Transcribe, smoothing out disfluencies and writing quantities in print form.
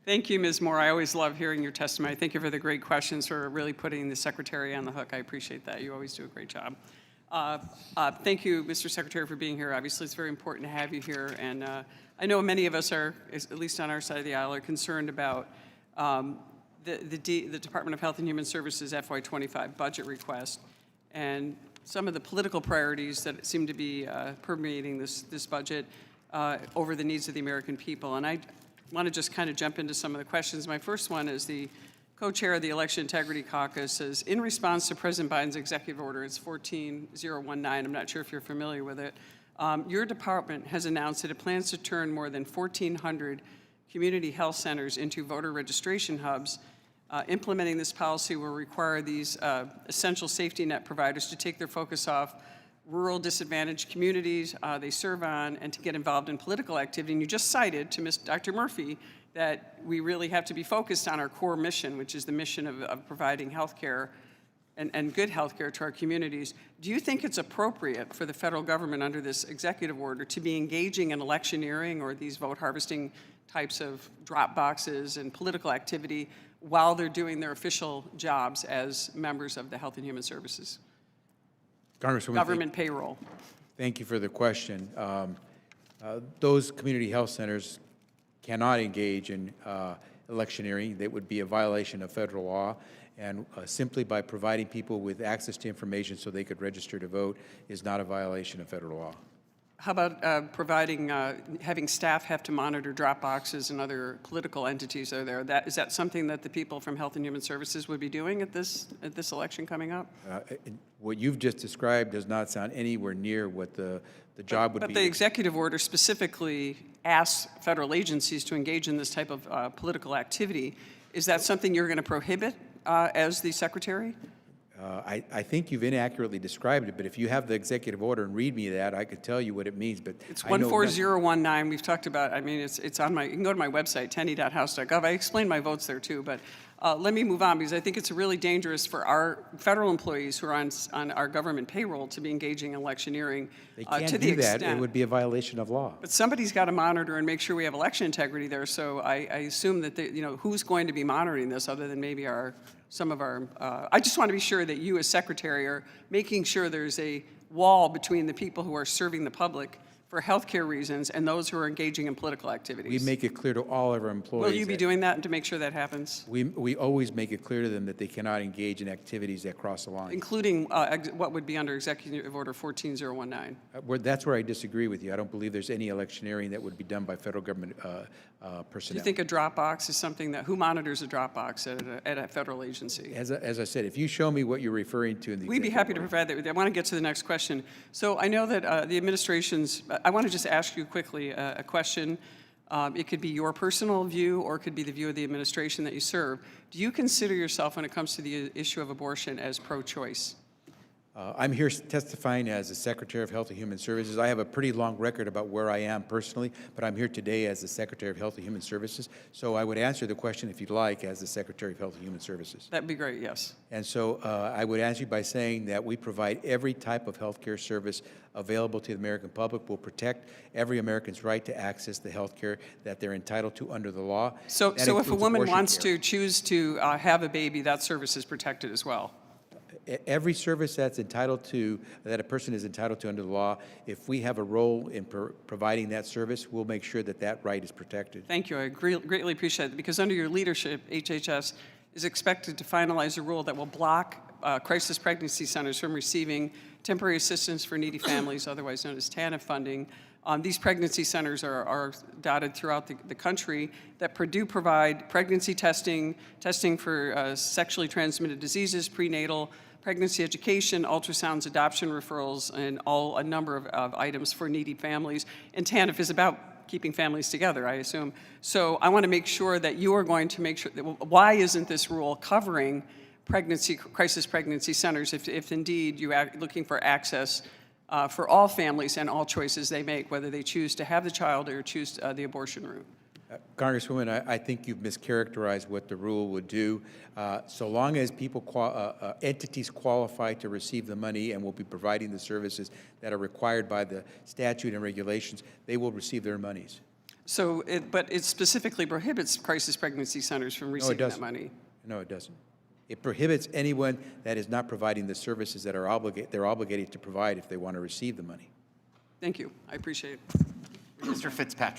Thank you, Ms. Moore. I always love hearing your testimony. Thank you for the great questions, for really putting the Secretary on the hook. I appreciate that. You always do a great job. Thank you, Mr. Secretary, for being here. Obviously, it's very important to have you here. And I know many of us are, at least on our side of the aisle, are concerned about the Department of Health and Human Services FY25 budget request and some of the political priorities that seem to be permeating this budget over the needs of the American people. And I want to just kind of jump into some of the questions. My first one is the co-chair of the Election Integrity Caucus says, in response to President Biden's executive order, it's 14019, I'm not sure if you're familiar with it, your department has announced that it plans to turn more than 1,400 community health centers into voter registration hubs. Implementing this policy will require these essential safety net providers to take their focus off rural disadvantaged communities they serve on and to get involved in political activity. And you just cited to Dr. Murphy that we really have to be focused on our core mission, which is the mission of providing health care and good health care to our communities. Do you think it's appropriate for the federal government under this executive order to be engaging in electioneering or these vote harvesting types of drop boxes and political activity while they're doing their official jobs as members of the Health and Human Services? Congresswoman, government payroll. Thank you for the question. Those community health centers cannot engage in electioneering. That would be a violation of federal law. And simply by providing people with access to information so they could register to vote is not a violation of federal law. How about providing, having staff have to monitor drop boxes and other political entities that are there? Is that something that the people from Health and Human Services would be doing at this election coming up? What you've just described does not sound anywhere near what the job would be. But the executive order specifically asks federal agencies to engage in this type of political activity. Is that something you're going to prohibit as the secretary? I think you've inaccurately described it, but if you have the executive order and read me that, I could tell you what it means. But it's 14019. We've talked about. I mean, it's on my. You can go to my website, tenney.house.gov. I explained my votes there too. But let me move on because I think it's really dangerous for our federal employees who are on our government payroll to be engaging in electioneering. They can't to do the that. extent, it would be a violation of law. But somebody's got to monitor and make sure we have election integrity there. So I assume that who's going to be monitoring this other than maybe some of our, I just want to be sure that you as secretary are making sure there's a wall between the people who are serving the public for healthcare reasons and those who are engaging in political activities. We make it clear to all of our employees. Will you be doing that to make sure that happens? We always make it clear to them that they cannot engage in activities that cross the line. Including what would be under Executive Order 14019. That's where I disagree with you. I don't believe there's any electioneering that would be done by federal government personnel. Do you think a drop box is something that, who monitors a drop box at a federal agency? As I said, if you show me what you're referring to in the we'd be happy to provide that. I want to get to the next question. So I know that the administration's, I want to just ask you quickly a question. It could be your personal view or it could be the view of the administration that you serve. Do you consider yourself, when it comes to the issue of abortion, as pro-choice? I'm here testifying as the Secretary of Health and Human Services. I have a pretty long record about where I am personally, but I'm here today as the Secretary of Health and Human Services. So I would answer the question, if you'd like, as the Secretary of Health and Human Services. That'd be great, yes. And so I would answer you by saying that we provide every type of health care service available to the American public. We'll protect every American's right to access the health care that they're entitled to under the law. So if a woman wants to choose to have a baby, that service is protected as well? Every service that a person is entitled to under the law, if we have a role in providing that service, we'll make sure that that right is protected. Thank you. I greatly appreciate it, because under your leadership, HHS is expected to finalize a rule that will block crisis pregnancy centers from receiving temporary assistance for needy families, otherwise known as TANF funding. These pregnancy centers are dotted throughout the country that do provide pregnancy testing for sexually transmitted diseases, prenatal, pregnancy education, ultrasounds, adoption referrals, and a number of items for needy families. And TANF is about keeping families together, I assume. So I want to make sure that you are going to make sure that, why isn't this rule covering crisis pregnancy centers if indeed you are looking for access for all families and all choices they make, whether they choose to have the child or choose the abortion route? Congresswoman, I think you've mischaracterized what the rule would do. So long as entities qualify to receive the money and will be providing the services that are required by the statute and regulations, they will receive their monies. So, but it specifically prohibits crisis pregnancy centers from receiving that doesn't. money. No, it doesn't. It prohibits anyone that is not providing the services that they're obligated to provide if they want to receive the money. Thank you. I appreciate it. Mr. Fitzpatrick.